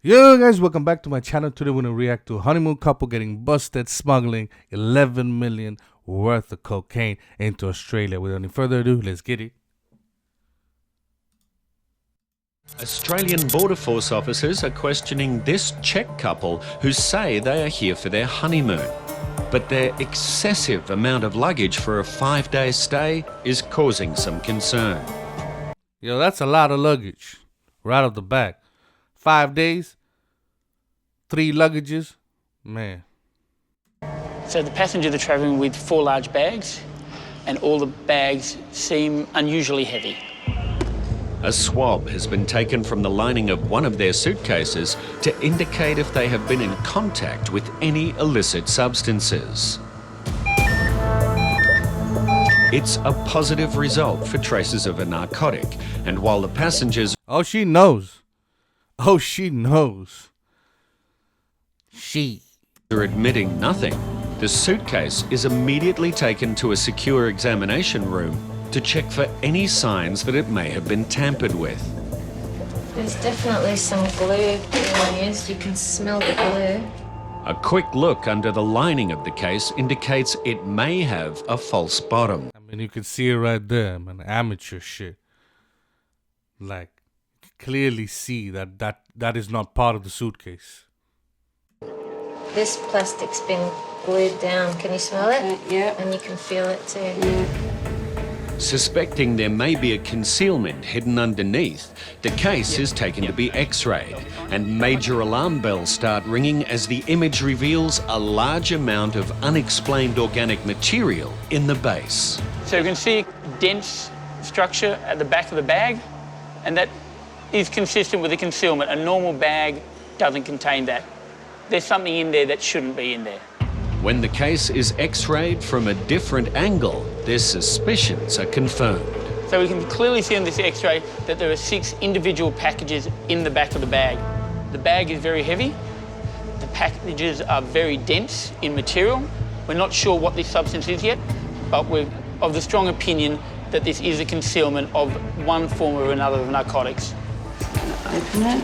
Yo guys, welcome back to my channel. Today we're gonna react to a honeymoon couple getting busted smuggling 11 million worth of cocaine into Australia. Without any further ado, let's get it. Australian Border Force officers are questioning this Czech couple who say they are here for their honeymoon. But their excessive amount of luggage for a 5-day stay is causing some concern. Yo, that's a lot of luggage right off the back. 5 days, 3 luggages, man. So the passengers are travelling with 4 large bags, and all the bags seem unusually heavy. A swab has been taken from the lining of one of their suitcases to indicate if they have been in contact with any illicit substances. It's a positive result for traces of a narcotic, and while the passengers She knows. She knows. are admitting nothing, the suitcase is immediately taken to a secure examination room to check for any signs that it may have been tampered with. There's definitely some glue being used. You can smell the glue. A quick look under the lining of the case indicates it may have a false bottom. I mean, you can see it right there, man. Amateur shit. Like, clearly see that is not part of the suitcase. This plastic's been glued down. Can you smell it? Yeah. And you can feel it too. Yeah. Suspecting there may be a concealment hidden underneath, the case is taken to be x-rayed, and major alarm bells start ringing as the image reveals a large amount of unexplained organic material in the base. So you can see dense structure at the back of the bag, and that is consistent with the concealment. A normal bag doesn't contain that. There's something in there that shouldn't be in there. When the case is x-rayed from a different angle, their suspicions are confirmed. So we can clearly see on this x-ray that there are 6 individual packages in the back of the bag. The bag is very heavy. The packages are very dense in material. We're not sure what this substance is yet, but we're of the strong opinion that this is a concealment of one form or another of narcotics. Open it.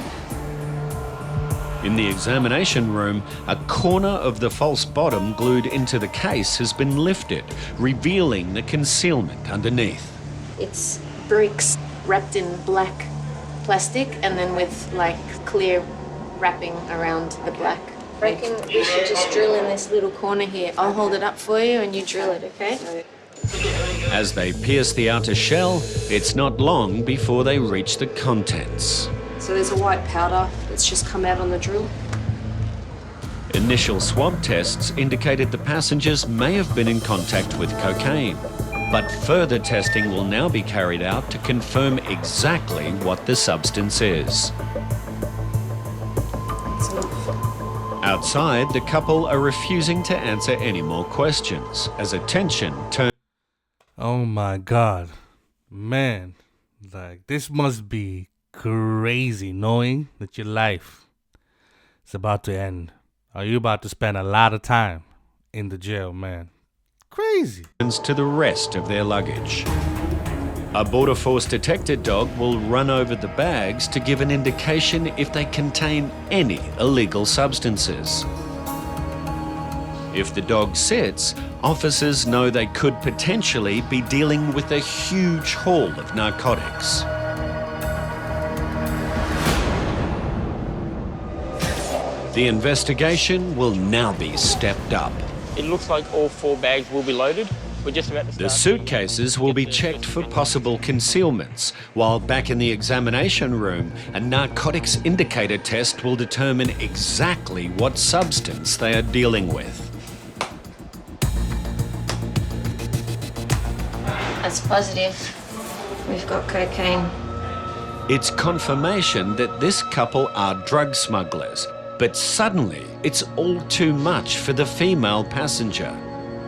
In the examination room, a corner of the false bottom glued into the case has been lifted, revealing the concealment underneath. It's bricks wrapped in black plastic and then with like clear wrapping around the black. I reckon we should just drill in this little corner here. I'll hold it up for you and you drill it, okay? As they pierce the outer shell, it's not long before they reach the contents. So there's a white powder that's just come out on the drill. Initial swab tests indicated the passengers may have been in contact with cocaine, but further testing will now be carried out to confirm exactly what the substance is. Outside, the couple are refusing to answer any more questions as attention turns. Oh my god. Man, like, this must be crazy knowing that your life is about to end. Are you about to spend a lot of time in the jail, man? Crazy. To the rest of their luggage. A Border Force detector dog will run over the bags to give an indication if they contain any illegal substances. If the dog sits, officers know they could potentially be dealing with a huge haul of narcotics. The investigation will now be stepped up. It looks like all 4 bags will be loaded. We're just about to start. The suitcases will be checked for possible concealments, while back in the examination room, a narcotics indicator test will determine exactly what substance they are dealing with. That's positive. We've got cocaine. It's confirmation that this couple are drug smugglers, but suddenly it's all too much for the female passenger.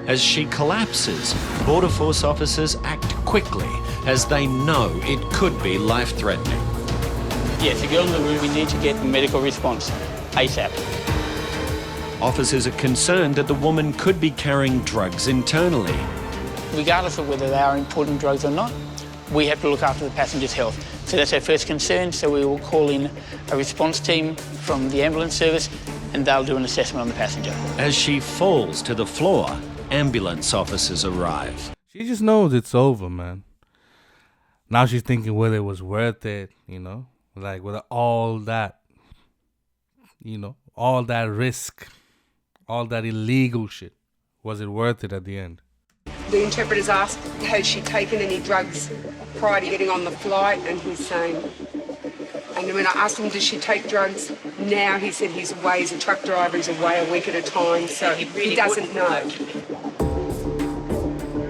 As she collapses, Border Force officers act quickly as they know it could be life-threatening. Yes, to get on the route, we need to get a medical response ASAP. Officers are concerned that the woman could be carrying drugs internally. Regardless of whether they are important drugs or not, we have to look after the passenger's health. So that's our first concern, so we will call in a response team from the ambulance service and they'll do an assessment on the passenger. As she falls to the floor, ambulance officers arrive. She just knows it's over, man. Now she's thinking whether it was worth it, you know? Like, whether all that, you know, all that risk, all that illegal shit, was it worth it at the end? The interpreter's asked, has she taken any drugs prior to getting on the flight? And he's saying, and when I asked him, does she take drugs now? He said he's away, he's a truck driver, he's away a week at a time, so he doesn't know.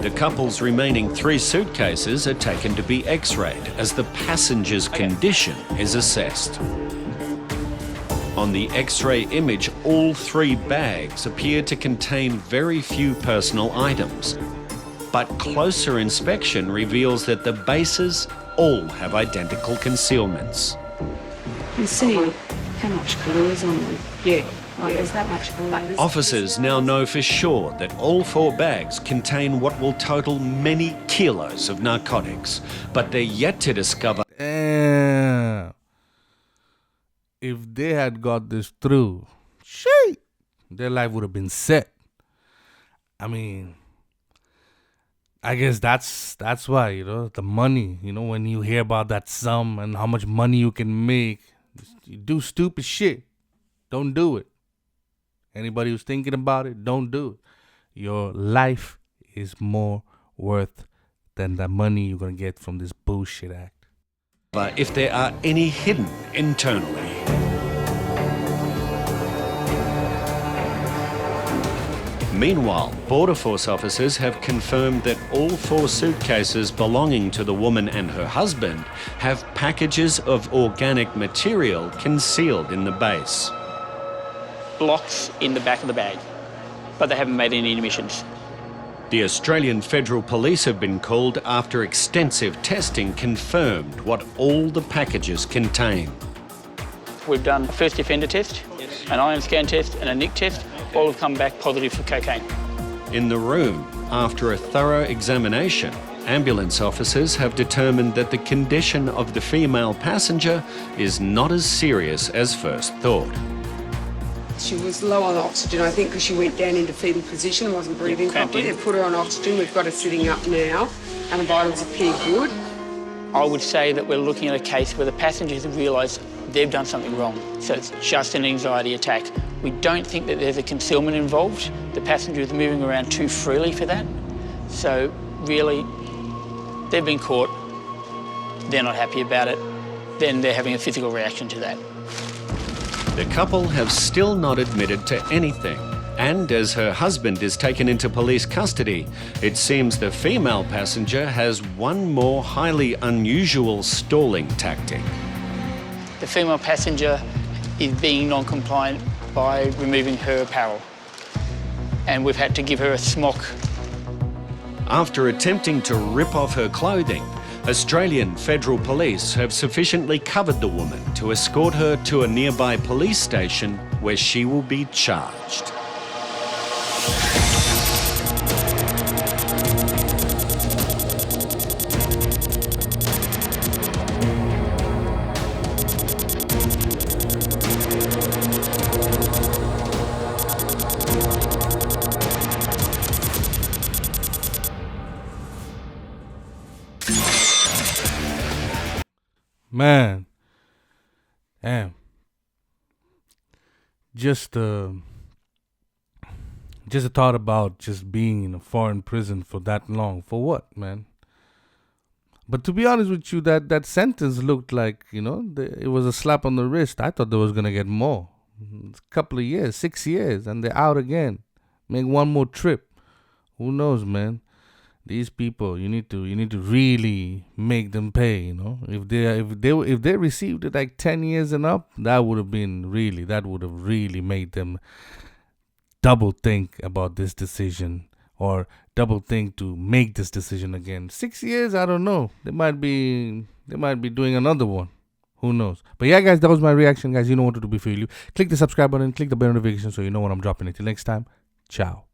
The couple's remaining 3 suitcases are taken to be x-rayed as the passenger's condition is assessed. On the x-ray image, all 3 bags appear to contain very few personal items. But closer inspection reveals that the bases all have identical concealments. You see how much glue is on them? Yeah. Like, there's that much glue. Officers now know for sure that all 4 bags contain what will total many kilos of narcotics, but they're yet to discover. Damn. If they had got this through, shit, their life would have been set. I mean, I guess that's why, you know, the money, you know, when you hear about that sum and how much money you can make, you do stupid shit. Don't do it. Anybody who's thinking about it, don't do it. Your life is more worth than the money you're going to get from this bullshit act. But if there are any hidden internally. Meanwhile, Border Force officers have confirmed that all 4 suitcases belonging to the woman and her husband have packages of organic material concealed in the base. Blocks in the back of the bag, but they haven't made any admissions. The Australian Federal Police have been called after extensive testing confirmed what all the packages contain. We've done a first offender test, an ion scan test and a NIC test. All have come back positive for cocaine. In the room, after a thorough examination, ambulance officers have determined that the condition of the female passenger is not as serious as first thought. She was low on oxygen, I think, because she went down into fetal position, wasn't breathing properly. They put her on oxygen. We've got her sitting up now, and the vitals appear good. I would say that we're looking at a case where the passengers have realised they've done something wrong. So it's just an anxiety attack. We don't think that there's a concealment involved. The passenger is moving around too freely for that. So really, they've been caught. They're not happy about it. Then they're having a physical reaction to that. The couple have still not admitted to anything, and as her husband is taken into police custody, it seems the female passenger has one more highly unusual stalling tactic. The female passenger is being non-compliant by removing her apparel, and we've had to give her a smock. After attempting to rip off her clothing, Australian Federal Police have sufficiently covered the woman to escort her to a nearby police station where she will be charged. Man, damn. Just the thought about just being in a foreign prison for that long. For what, man? But to be honest with you, that sentence looked like, you know, it was a slap on the wrist. I thought they was going to get more. A couple of years, 6 years, and they're out again. Make one more trip. Who knows, man? These people, you need to really make them pay, you know. If they received it like 10 years and up, that would have really made them double think about this decision, or double think to make this decision again. 6 years, I don't know. They might be doing another one. Who knows? But yeah, guys, that was my reaction, guys. You know what to do before you leave. Click the subscribe button, click the bell notification so you know when I'm dropping it. Till next time, ciao.